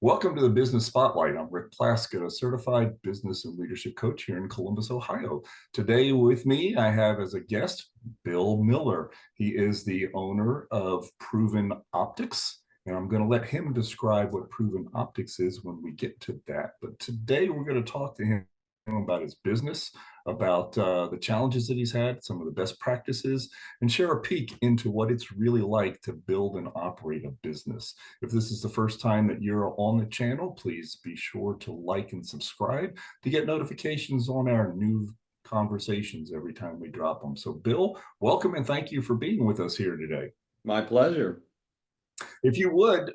Welcome to the Business Spotlight. I'm Rick Plaskett, a certified business and leadership coach here in Columbus, Ohio. Today with me, I have as a guest Bill Miller. He is the owner of Proven Optics, and I'm going to let him describe what Proven Optics is when we get to that. But today we're going to talk to him about his business, about the challenges that he's had, some of the best practices, and share a peek into what it's really like to build and operate a business. If this is the first time that you're on the channel, please be sure to like and subscribe to get notifications on our new conversations every time we drop them. So, Bill, welcome and thank you for being with us here today. My pleasure. If you would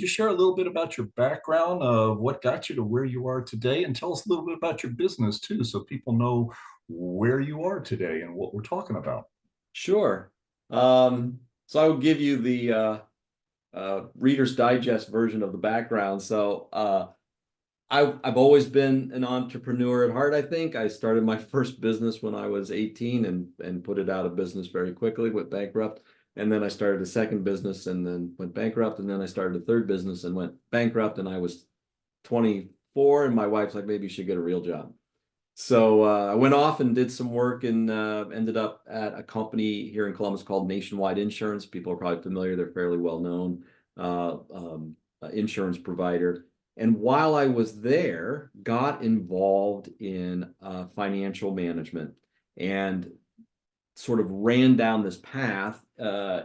you share a little bit about your background, of what got you to where you are today, and tell us a little bit about your business too, so people know where you are today and what we're talking about. Sure. So I will give you the Reader's Digest version of the background. I've always been an entrepreneur at heart, I think. I started my first business when I was 18 and put it out of business very quickly, went bankrupt. And then I started a second business and then went bankrupt. And then I started a third business and went bankrupt. And I was 24 and my wife's like, maybe you should get a real job. So I went off and did some work and ended up at a company here in Columbus called Nationwide Insurance. People are probably familiar. They're fairly well known insurance provider. And while I was there, got involved in financial management and sort of ran down this path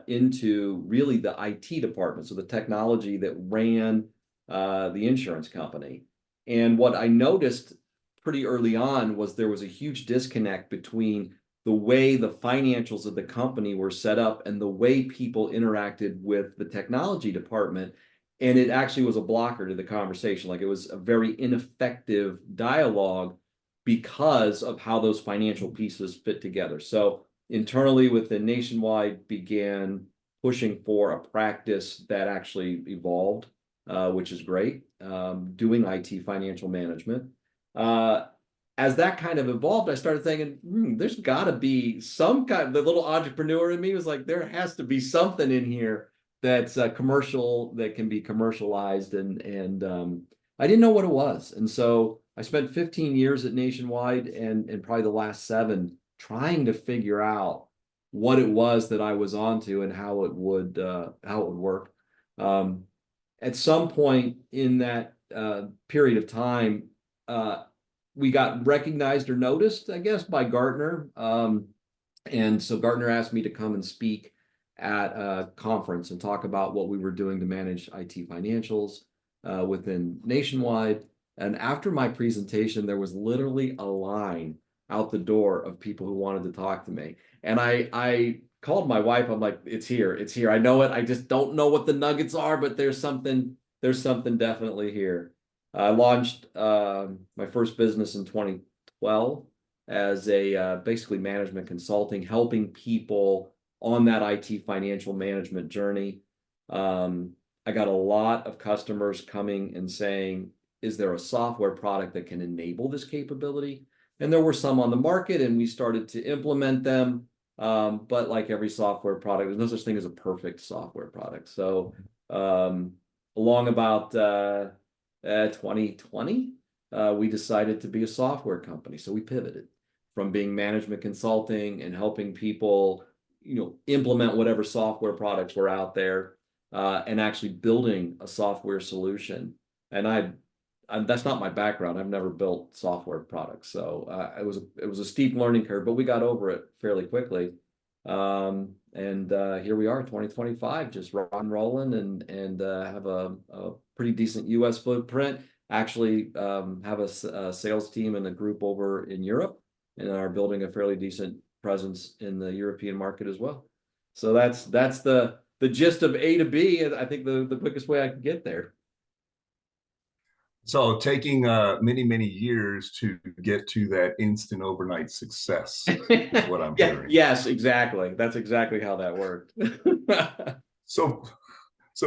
into really the IT department, so the technology that ran the insurance company. And what I noticed pretty early on was there was a huge disconnect between the way the financials of the company were set up and the way people interacted with the technology department. And it actually was a blocker to the conversation. Like, it was a very ineffective dialogue because of how those financial pieces fit together. So internally within Nationwide began pushing for a practice that actually evolved, which is great, doing IT financial management. As that kind of evolved, I started thinking, there's got to be some kind. The little entrepreneur in me was like, there has to be something in here that's commercial, that can be commercialized, and I didn't know what it was. And so I spent 15 years at Nationwide and probably the last 7 trying to figure out what it was that I was onto and how it would work. At some point in that period of time, we got recognized or noticed, I guess, by Gartner. And so Gartner asked me to come and speak at a conference and talk about what we were doing to manage IT financials within Nationwide. And after my presentation, there was literally a line out the door of people who wanted to talk to me. And I called my wife. I'm like, it's here. I know it. I just don't know what the nuggets are, but there's something definitely here. I launched my first business in 2012 as a basically management consulting, helping people on that IT financial management journey. I got a lot of customers coming and saying, is there a software product that can enable this capability? And there were some on the market, and we started to implement them. But like every software product, there's no such thing as a perfect software product. So along about 2020, we decided to be a software company. So we pivoted from being management consulting and helping people, implement whatever software products were out there, and actually building a software solution. And that's not my background. I've never built software products, so it was a steep learning curve, but we got over it fairly quickly. And here we are, 2025, just rolling and have a pretty decent U.S. footprint. Actually, have a sales team and a group over in Europe, and are building a fairly decent presence in the European market as well. So that's the gist of A to B. I think the quickest way I could get there. So taking many, many years to get to that instant overnight success is what I'm hearing. Yes, exactly. That's exactly how that worked. So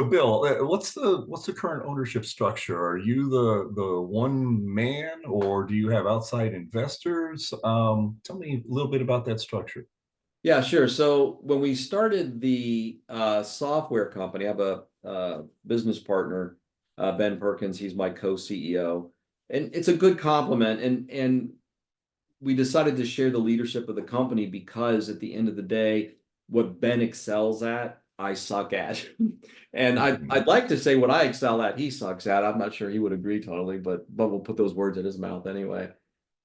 Bill, what's the current ownership structure? Are you the one man, or do you have outside investors? Tell me a little bit about that structure. Yeah, sure. So when we started the software company, I have a business partner Ben Perkins, he's my co-CEO. And it's a good compliment. And we decided to share the leadership of the company because at the end of the day, what Ben excels at, I suck at. And I'd like to say what I excel at, he sucks at. I'm not sure he would agree totally, but we'll put those words in his mouth anyway.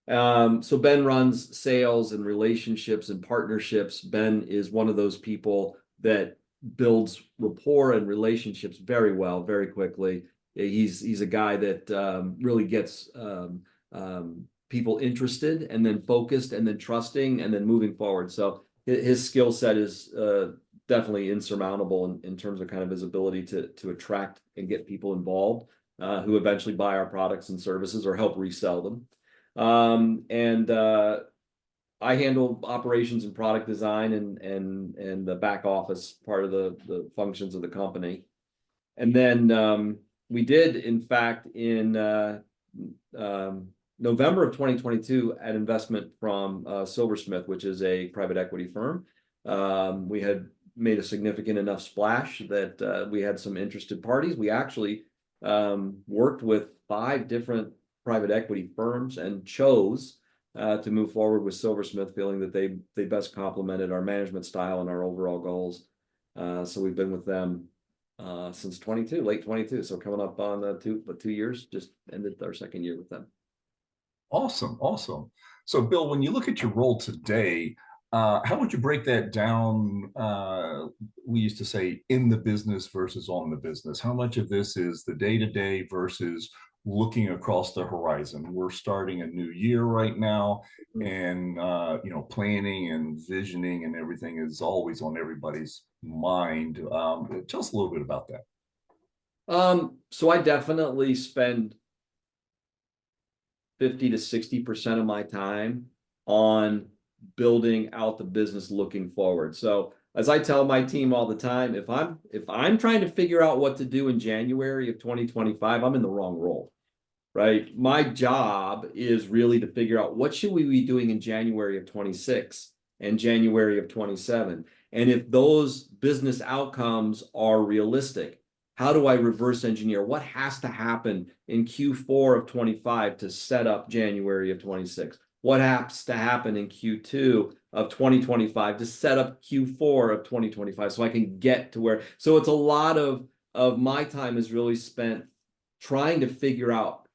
So Ben runs sales and relationships and partnerships. Ben is one of those people that builds rapport and relationships very well, very quickly. He's a guy that really gets people interested and then focused and then trusting and then moving forward. So his skill set is definitely insurmountable in terms of kind of his ability to attract and get people involved who eventually buy our products and services or help resell them. And I handle operations and product design and the back office part of the functions of the company. And then we did, in fact, in November of 2022, an investment from Silversmith, which is a private equity firm. We had made a significant enough splash that we had some interested parties. We actually worked with 5 different private equity firms and chose to move forward with Silversmith, feeling that they best complemented our management style and our overall goals. So we've been with them since late 22. So coming up on 2 years, just ended our 2nd year with them. Awesome, awesome. So, Bill, when you look at your role today, how would you break that down? We used to say in the business versus on the business. How much of this is the day-to-day versus looking across the horizon? We're starting a new year right now, and planning and visioning and everything is always on everybody's mind. Tell us a little bit about that. So I definitely spend 50 to 60% of my time on building out the business looking forward. So as I tell my team all the time, if I'm trying to figure out what to do in January of 2025, I'm in the wrong role, right? My job is really to figure out what should we be doing in January of 26 and January of 27. And if those business outcomes are realistic, how do I reverse engineer? What has to happen in Q4 of 25 to set up January of 26? What has to happen in Q2 of 2025 to set up Q4 of 2025 so I can get to where? So it's a lot of my time is really spent trying to figure out,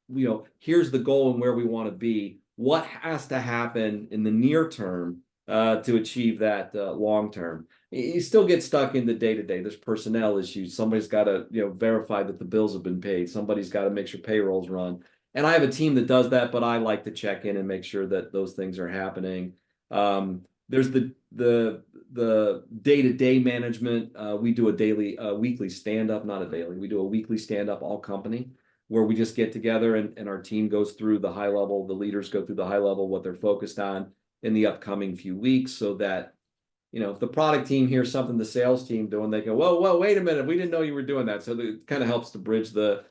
here's the goal and where we want to be. What has to happen in the near term to achieve that long term? You still get stuck in the day-to-day. There's personnel issues. Somebody's got to, verify that the bills have been paid. Somebody's got to make sure payrolls run. And I have a team that does that, but I like to check in and make sure that those things are happening. There's the day-to-day management. We do a weekly stand-up, not a daily. We do a weekly stand-up all company where we just get together and our team goes through the high level, the leaders go through the high level, what they're focused on in the upcoming few weeks, so that if the product team hears something the sales team doing, they go, whoa, wait a minute, we didn't know you were doing that. So it kind of helps to bridge the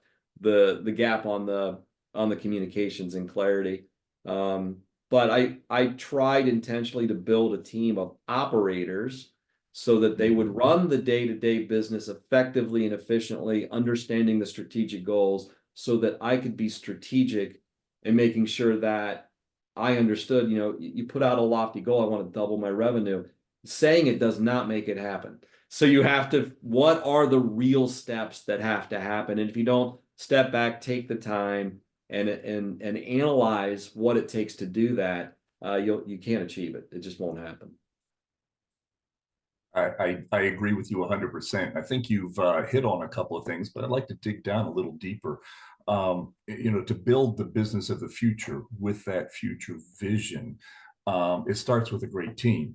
gap on the communications and clarity. But I tried intentionally to build a team of operators so that they would run the day-to-day business effectively and efficiently, understanding the strategic goals, so that I could be strategic in making sure that I understood, you put out a lofty goal, I want to double my revenue. Saying it does not make it happen. So you have to, what are the real steps that have to happen? And if you don't step back, take the time and analyze what it takes to do that, you can't achieve it. It just won't happen. I agree with you 100%. I think you've hit on a couple of things, but I'd like to dig down a little deeper. To build the business of the future with that future vision, it starts with a great team.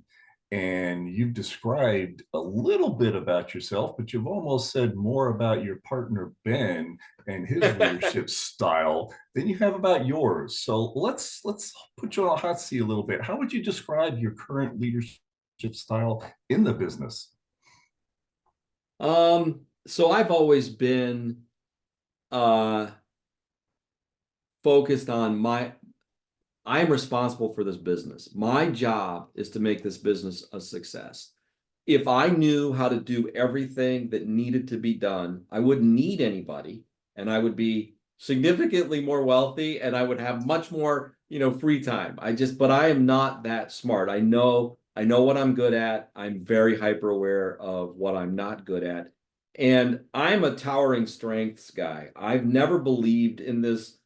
And you've described a little bit about yourself, but you've almost said more about your partner, Ben, and his leadership style than you have about yours. So let's put you on a hot seat a little bit. How would you describe your current leadership style in the business? So I've always been focused on I am responsible for this business. My job is to make this business a success. If I knew how to do everything that needed to be done, I wouldn't need anybody. and I would be significantly more wealthy, and I would have much more, free time. But I am not that smart. I know what I'm good at. I'm very hyper aware of what I'm not good at. And I'm a towering strengths guy. I've never believed in this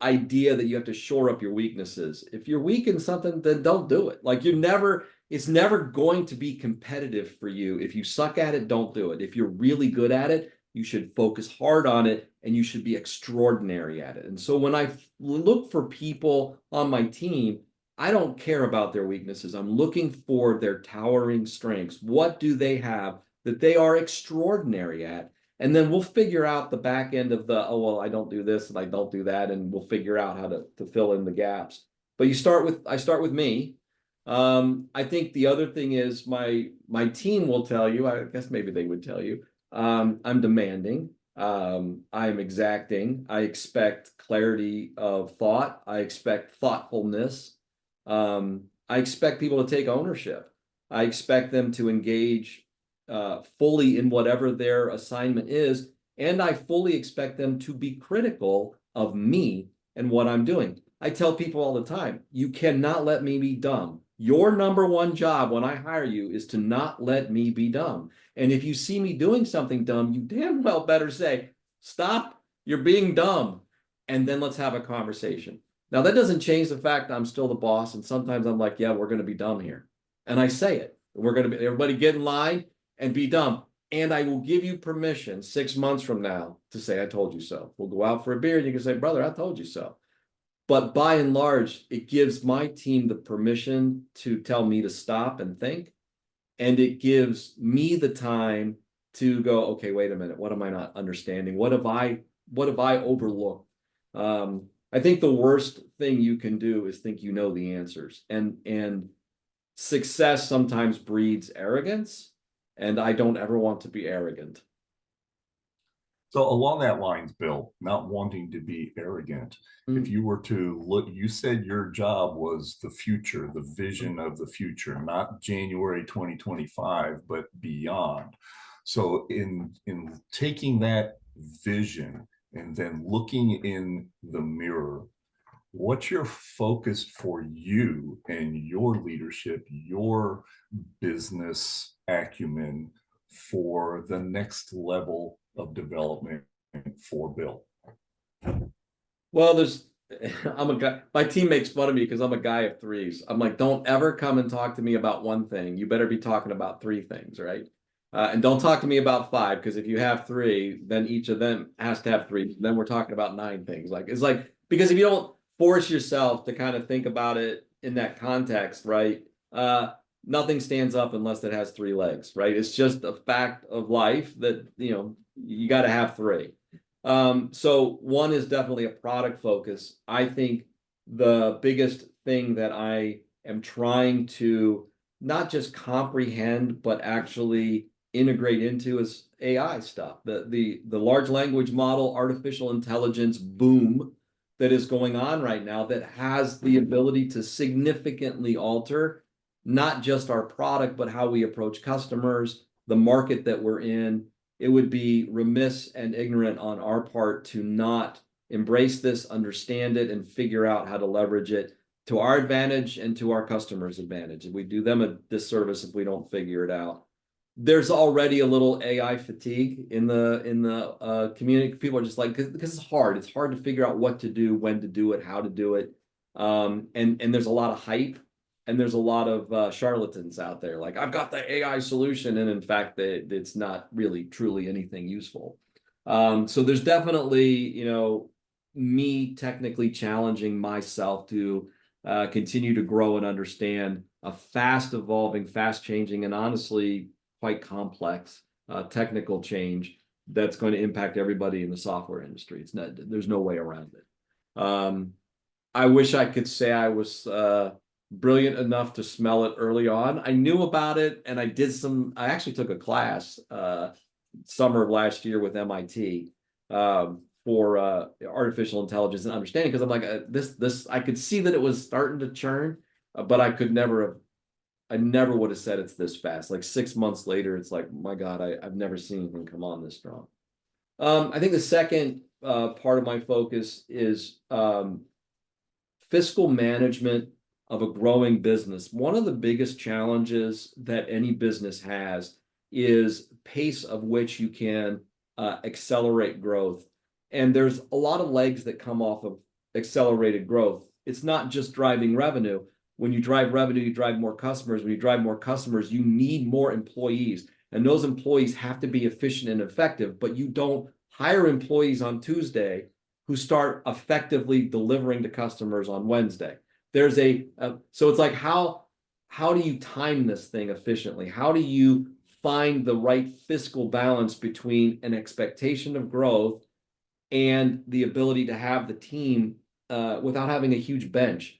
idea that you have to shore up your weaknesses. If you're weak in something, then don't do it. Like it's never going to be competitive for you. If you suck at it, don't do it. If you're really good at it, you should focus hard on it and you should be extraordinary at it. And so when I look for people on my team, I don't care about their weaknesses. I'm looking for their towering strengths. What do they have that they are extraordinary at? And then we'll figure out the back end of the, oh, well, I don't do this and I don't do that. And we'll figure out how to fill in the gaps. But I start with me. I think the other thing is my team will tell you, I guess maybe they would tell you, I'm demanding. I'm exacting. I expect clarity of thought. I expect thoughtfulness. I expect people to take ownership. I expect them to engage fully in whatever their assignment is, and I fully expect them to be critical of me and what I'm doing. I tell people all the time, you cannot let me be dumb. Your number one job when I hire you is to not let me be dumb. And if you see me doing something dumb, you damn well better say, stop, you're being dumb. And then let's have a conversation. Now, that doesn't change the fact I'm still the boss. And sometimes I'm like, yeah, we're going to be dumb here. And I say it. We're going to be, everybody get in line and be dumb. And I will give you permission 6 months from now to say, I told you so. We'll go out for a beer and you can say, brother, I told you so. But by and large, it gives my team the permission to tell me to stop and think. And it gives me the time to go, okay, wait a minute. What am I not understanding? What have I overlooked? I think the worst thing you can do is think you know the answers. And success sometimes breeds arrogance. And I don't ever want to be arrogant. So along that lines, Bill, not wanting to be arrogant, if you were to look, you said your job was the future, the vision of the future, not January 2025, but beyond. So in taking that vision and then looking in the mirror, what's your focus for you and your leadership, your business acumen for the next level of development for Bill? Well, I'm a guy, my team makes fun of me because I'm a guy of threes. I'm like, don't ever come and talk to me about one thing. You better be talking about three things, right? And don't talk to me about five, because if you have three, then each of them has to have three. Then we're talking about nine things. Because if you don't force yourself to kind of think about it in that context, right? Nothing stands up unless it has three legs, right? It's just a fact of life that, you got to have three. So one is definitely a product focus. I think the biggest thing that I am trying to not just comprehend, but actually integrate into is AI stuff. The large language model, artificial intelligence boom that is going on right now that has the ability to significantly alter not just our product, but how we approach customers, the market that we're in. It would be remiss and ignorant on our part to not embrace this, understand it, and figure out how to leverage it to our advantage and to our customers' advantage. And we do them a disservice if we don't figure it out. There's already a little AI fatigue in the community. People are just like, because it's hard. It's hard to figure out what to do, when to do it, how to do it. And there's a lot of hype. And there's a lot of charlatans out there, like, I've got the AI solution. And in fact, it's not really truly anything useful. So there's definitely, me technically challenging myself to continue to grow and understand a fast evolving, fast changing, and honestly quite complex technical change that's going to impact everybody in the software industry. There's no way around it. I wish I could say I was brilliant enough to smell it early on. I knew about it, and I actually took a class summer of last year with MIT for artificial intelligence and understanding, because I'm like, this I could see that it was starting to churn, but I never would have said it's this fast. Like 6 months later, it's like, my God, I've never seen anything come on this strong. I think the second part of my focus is fiscal management of a growing business. One of the biggest challenges that any business has is pace of which you can accelerate growth. And there's a lot of legs that come off of accelerated growth. It's not just driving revenue. When you drive revenue, you drive more customers. When you drive more customers, you need more employees. And those employees have to be efficient and effective, but you don't hire employees on Tuesday who start effectively delivering to customers on Wednesday. There's so it's like how do you time this thing efficiently? How do you find the right fiscal balance between an expectation of growth and the ability to have the team without having a huge bench?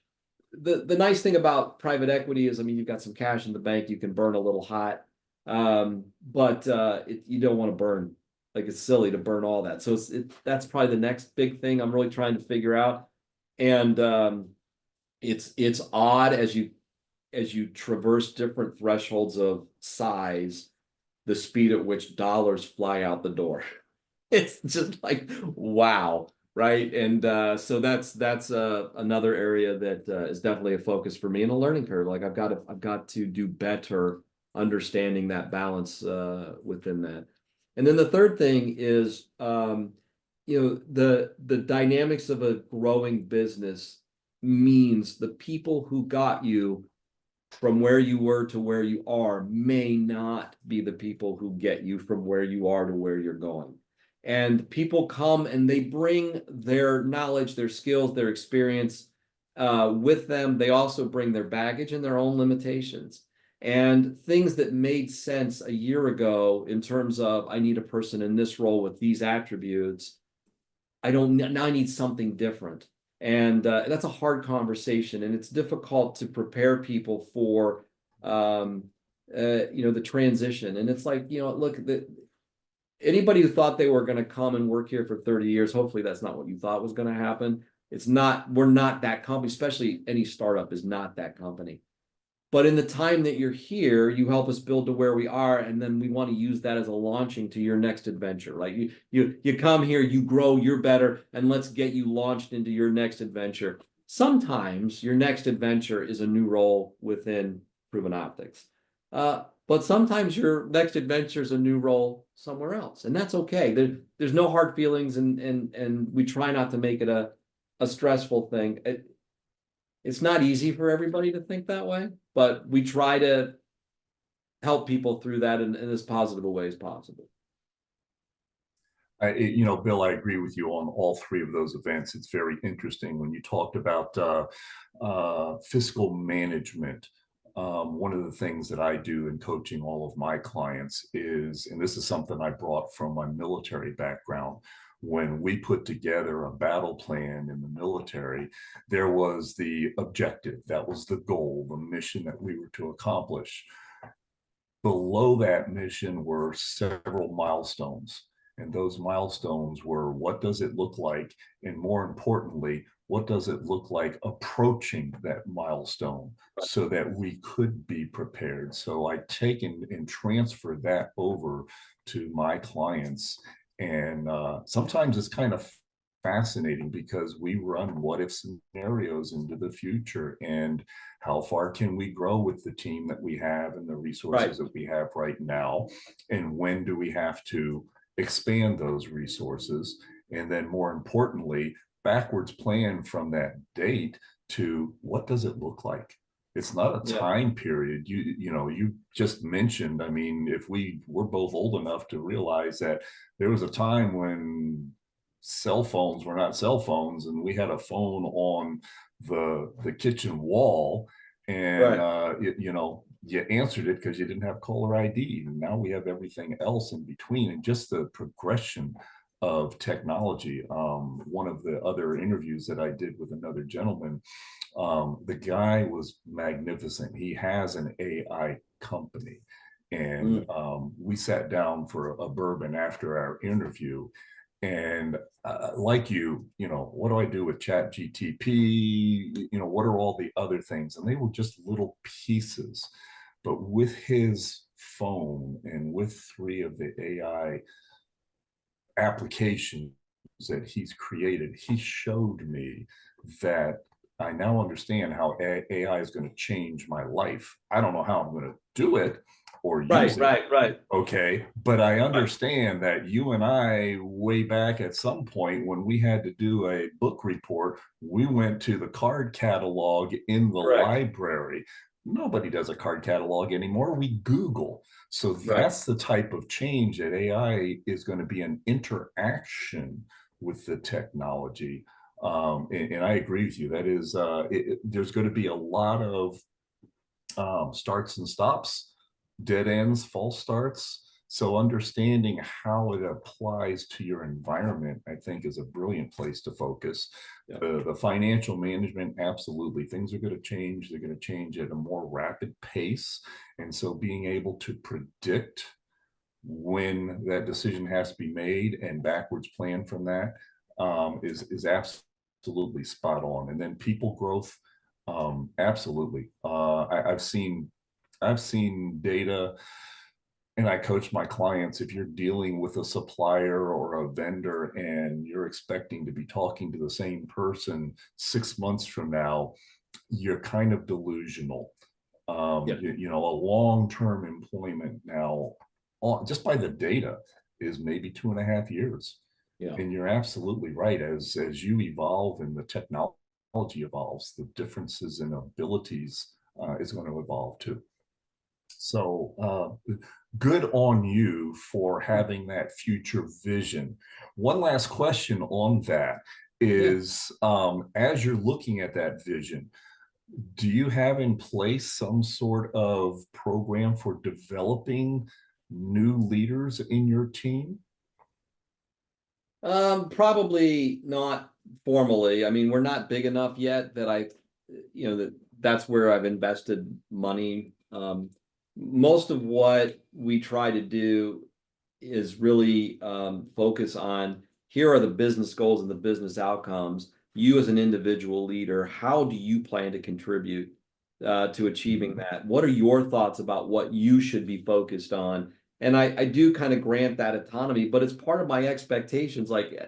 The nice thing about private equity is, I mean, you've got some cash in the bank, you can burn a little hot, but you don't want to burn, like, it's silly to burn all that. So that's probably the next big thing I'm really trying to figure out. And it's odd as you traverse different thresholds of size, the speed at which dollars fly out the door. It's just like, wow, right? And so that's another area that is definitely a focus for me, in a learning curve. Like I've got to do better understanding that balance within that. And then the third thing is, the dynamics of a growing business means the people who got you from where you were to where you are may not be the people who get you from where you are to where you're going. And people come and they bring their knowledge, their skills, their experience with them. They also bring their baggage and their own limitations. And things that made sense a year ago in terms of, I need a person in this role with these attributes, I don't, now I need something different. And that's a hard conversation, and it's difficult to prepare people for the transition. And it's like, look, anybody who thought they were going to come and work here for 30 years, hopefully that's not what you thought was going to happen. It's not, we're not that company, especially any startup is not that company. But in the time that you're here, you help us build to where we are, and then we want to use that as a launching to your next adventure. Right? You come here, you grow, you're better, and let's get you launched into your next adventure. Sometimes your next adventure is a new role within Proven Optics. But sometimes your next adventure is a new role somewhere else, and that's okay. There's no hard feelings, and we try not to make it a stressful thing. It's not easy for everybody to think that way, but we try to help people through that in as positive a way as possible. Bill, I agree with you on all three of those events. It's very interesting when you talked about fiscal management. One of the things that I do in coaching all of my clients is, and this is something I brought from my military background, when we put together a battle plan in the military, there was the objective, that was the goal, the mission that we were to accomplish. Below that mission were several milestones. And those milestones were, what does it look like? And more importantly, what does it look like approaching that milestone so that we could be prepared? So I take and transfer that over to my clients. And sometimes it's kind of fascinating because we run what if scenarios into the future, and how far can we grow with the team that we have and the resources that we have right now, and when do we have to expand those resources, and then more importantly, backwards plan from that date to what does it look like. It's not a time period. You just mentioned, I mean, if we're both old enough to realize that there was a time when cell phones were not cell phones, and we had a phone on the kitchen wall, and you answered it because you didn't have caller ID. And now we have everything else in between, and just the progression of technology. One of the other interviews that I did with another gentleman, the guy was magnificent. He has an AI company, and we sat down for a bourbon after our interview. And like what do I do with Chat GTP? What are all the other things? And they were just little pieces. But with his phone and with three of the AI applications that he's created, he showed me that I now understand how AI is going to change my life. I don't know how I'm going to do it or use Right, it. right, right, Okay. But I right. understand that you and I, way back at some point when we had to do a book report, we went to the card catalog in the Correct. library. Nobody does a card catalog anymore. We Google. So Right. that's the type of change that AI is going to be an interaction with the technology. And I agree with you. That is, there's going to be a lot of starts and stops, dead ends, false starts. So understanding how it applies to your environment, I think, is a brilliant place to focus. Yeah. The financial management, absolutely, things are going to change. They're going to change at a more rapid pace, and so being able to predict when that decision has to be made and backwards plan from that is absolutely spot on. And then people growth, absolutely. I've seen data, and I coach my clients. If you're dealing with a supplier or a vendor and you're expecting to be talking to the same person 6 months from now, you're kind of delusional. Yeah. A long-term employment now, just by the data, is maybe 2.5 years. Yeah. And you're absolutely right. As you evolve and the technology evolves, the differences in abilities is going to evolve too. So good on you for having that future vision. One last question on that Yeah. is, as you're looking at that vision, do you have in place some sort of program for developing new leaders in your team? Probably not formally. I mean, we're not big enough yet that that's where I've invested money. Most of what we try to do is really focus on here are the business goals and the business outcomes. You as an individual leader, how do you plan to contribute to achieving that? What are your thoughts about what you should be focused on? And I do kind of grant that autonomy, but it's part of my expectations. Like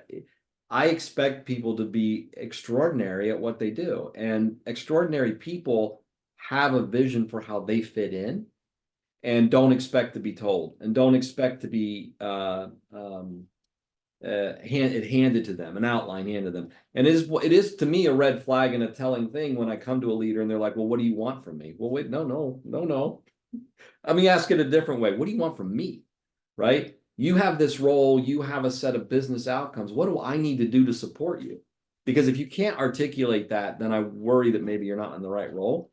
I expect people to be extraordinary at what they do, and extraordinary people have a vision for how they fit in and don't expect to be told and don't expect to be handed to them, an outline handed to them. And it is to me a red flag and a telling thing when I come to a leader and they're like, well, what do you want from me? Well, wait, no, no, no, no. Let me ask it a different way. What do you want from me? Right? You have this role, you have a set of business outcomes. What do I need to do to support you? Because if you can't articulate that, then I worry that maybe you're not in the right role.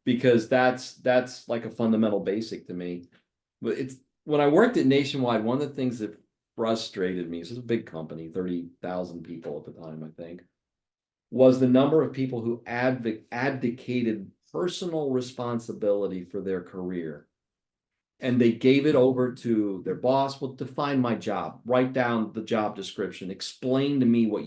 Because that's like a fundamental basic to me. But it's when I worked at Nationwide, one of the things that frustrated me, this is a big company, 30,000 people at the time, I think, was the number of people who abdicated personal responsibility for their career. And they gave it over to their boss. Well, define my job, write down the job description, explain to me what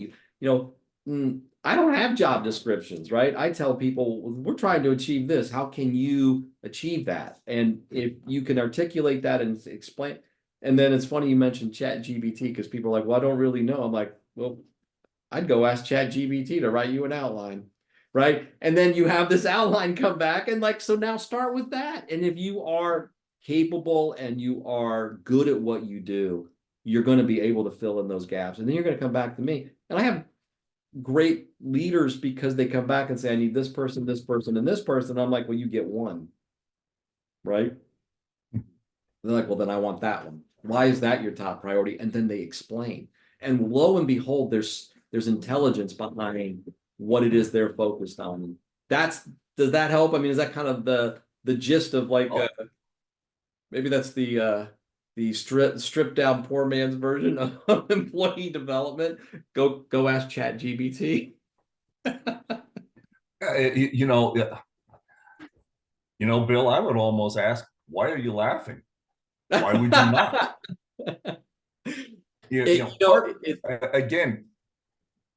I don't have job descriptions, right? I tell people, we're trying to achieve this. How can you achieve that? And if you can articulate that and explain, and then it's funny you mentioned Chat GBT because people are like, well, I don't really know. I'm like, well, I'd go ask Chat GBT to write you an outline, right? And then you have this outline come back and like, so now start with that. And if you are capable and you are good at what you do, you're going to be able to fill in those gaps. And then you're going to come back to me. And I have great leaders because they come back and say, I need this person, and this person. I'm like, well, you get one, right? They're like, well, then I want that one. Why is that your top priority? And then they explain. And lo and behold, there's intelligence behind what it is they're focused on. Does that help? I mean, is that kind of the gist of like Oh, maybe that's the stripped down poor man's version of employee development? Go ask Chat GBT. you, you know, Bill, I would almost ask, why are you laughing? Why would you not? Again,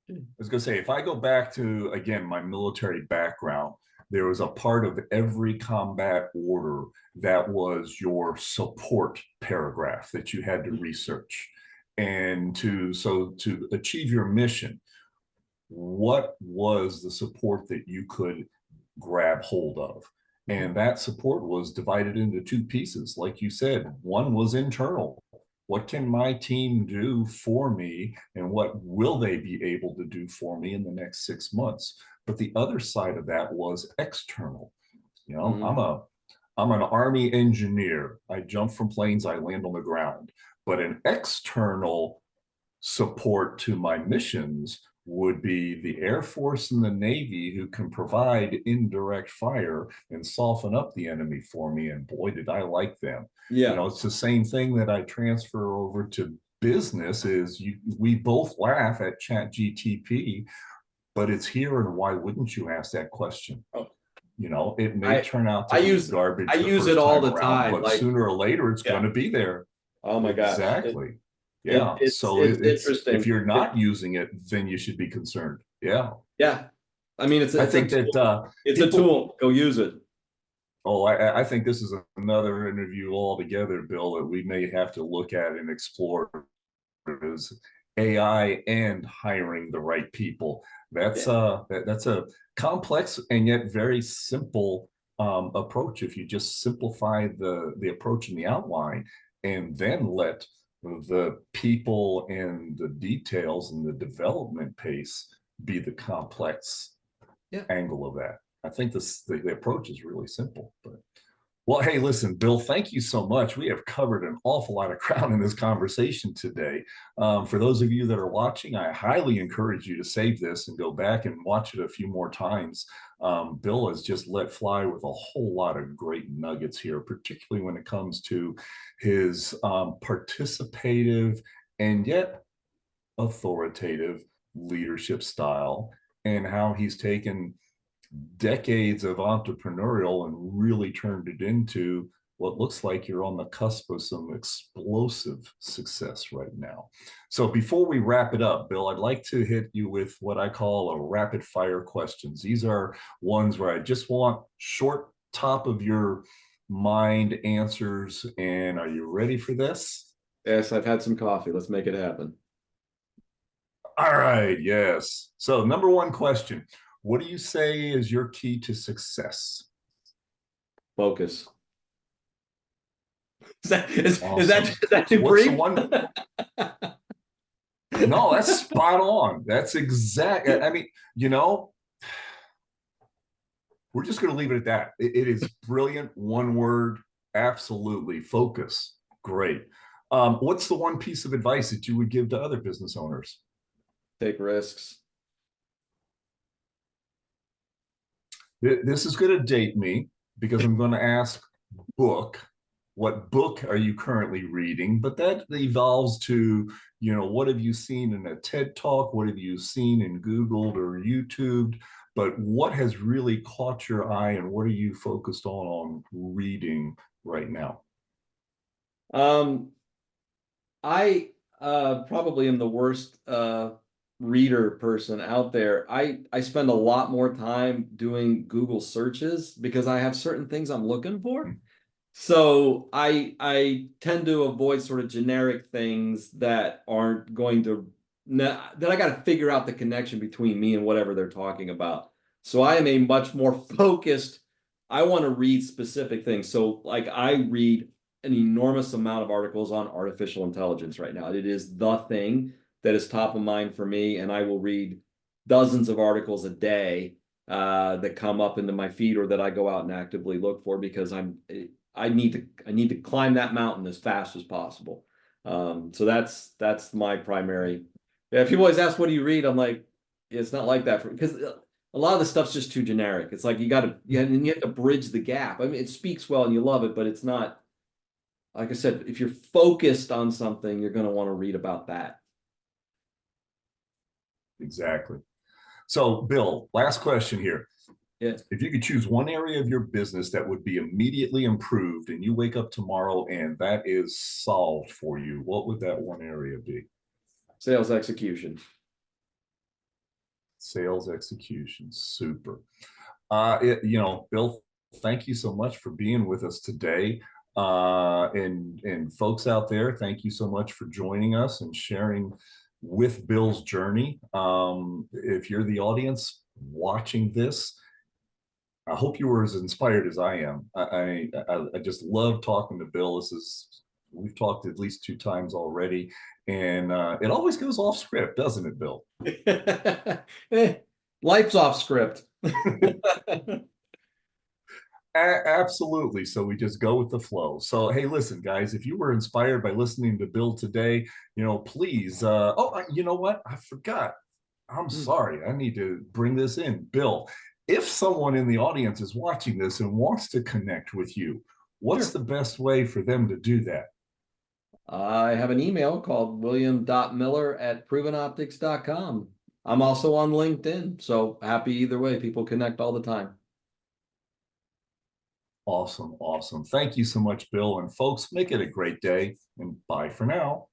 I was going to say, if I go back to, again, my military background, there was a part of every combat order that was your support paragraph that you had to research. And to achieve your mission, what was the support that you could grab hold of? And that support was divided into two pieces. Like you said, one was internal. What can my team do for me, and what will they be able to do for me in the next 6 months? But the other side of that was external. You know, I'm an Army engineer. I jump from planes, I land on the ground. But an external support to my missions would be the Air Force and the Navy, who can provide indirect fire and soften up the enemy for me. And boy, did I like them. You Yeah. know, it's the same thing that I transfer over to business. We both laugh at Chat GTP, but it's here, and why wouldn't you ask that question? Oh, You know, it may I turn out I to be use I garbage the use it first all time the around, time. but Like, sooner or later it's going yeah. to be there. Oh my gosh. Exactly. It Yeah. it's So it's it's, if interesting. you're not using it, then you should be concerned. Yeah. Yeah. I mean, I it's a think that tool. It's a people, tool. Go use it. oh, I think this is another interview altogether, Bill, that we may have to look at and explore, is AI and hiring the right people. Yeah. That's a complex and yet very simple approach. If you just simplify the approach and the outline, and then let the people and the details and the development pace be the complex Yeah. angle of that. I think the approach is really simple. But well, hey, listen, Bill, thank you so much. We have covered an awful lot of ground in this conversation today. For those of you that are watching, I highly encourage you to save this and go back and watch it a few more times. Bill has just let fly with a whole lot of great nuggets here, particularly when it comes to his participative and yet authoritative leadership style, and how he's taken decades of entrepreneurial and really turned it into what looks like you're on the cusp of some explosive success right now. So before we wrap it up, Bill, I'd like to hit you with what I call a rapid fire questions. These are ones where I just want short, top of your mind answers. And are you ready for this? Yes, I've had some coffee. Let's make it happen. All right, yes. So number one question, what do you say is your key to success? Focus. Is that Awesome. is that too What's the brief? one? No, that's spot on. That's exact. I mean, you know, we're just going to leave it at that. It is brilliant. One word. Absolutely. Focus. Great. What's the one piece of advice that you would give to other business owners? Take risks. This is going to date me because I'm going to ask book. What book are you currently reading? But that evolves to, you know, what have you seen in a TED Talk? What have you seen in Googled or YouTubed? But what has really caught your eye, and what are you focused on reading right now? Um, I probably am the worst reader person out there. I spend a lot more time doing Google searches because I have certain things I'm looking for. So I tend to avoid sort of generic things that aren't going to that I got to figure out the connection between me and whatever they're talking about. So I am a much more focused. I want to read specific things. So like I read an enormous amount of articles on artificial intelligence right now. It is the thing that is top of mind for me, and I will read dozens of articles a day that come up into my feed or that I go out and actively look for because I need to climb that mountain as fast as possible. So that's my primary. Yeah, if people always ask what do you read, I'm like, yeah, it's not like that for because a lot of the stuff's just too generic. It's like you have to bridge the gap. I mean, it speaks well and you love it, but it's not like I said. If you're focused on something, you're going to want to read about that. Exactly. So, Bill, last question here. Yeah. If you could choose one area of your business that would be immediately improved, and you wake up tomorrow and that is solved for you, what would that one area be? Sales execution. Sales execution. Super. You know, Bill, thank you so much for being with us today. And folks out there, thank you so much for joining us and sharing with Bill's journey. If you're the audience watching this, I hope you were as inspired as I am. I just love talking to Bill. We've talked at least 2 times already, and it always goes off script, doesn't it, Bill? Life's off script. Absolutely. So we just go with the flow. So, hey, listen, guys, if you were inspired by listening to Bill today, please. You know what? I forgot. I'm sorry. I need to bring this in. Bill, if someone in the audience is watching this and wants to connect with you, what's Sure. the best way for them to do that? I have an email called william.miller@provenoptics.com. I'm also on LinkedIn, so happy either way. People connect all the time. Awesome. Awesome. Thank you so much, Bill. And folks, make it a great day and bye for now.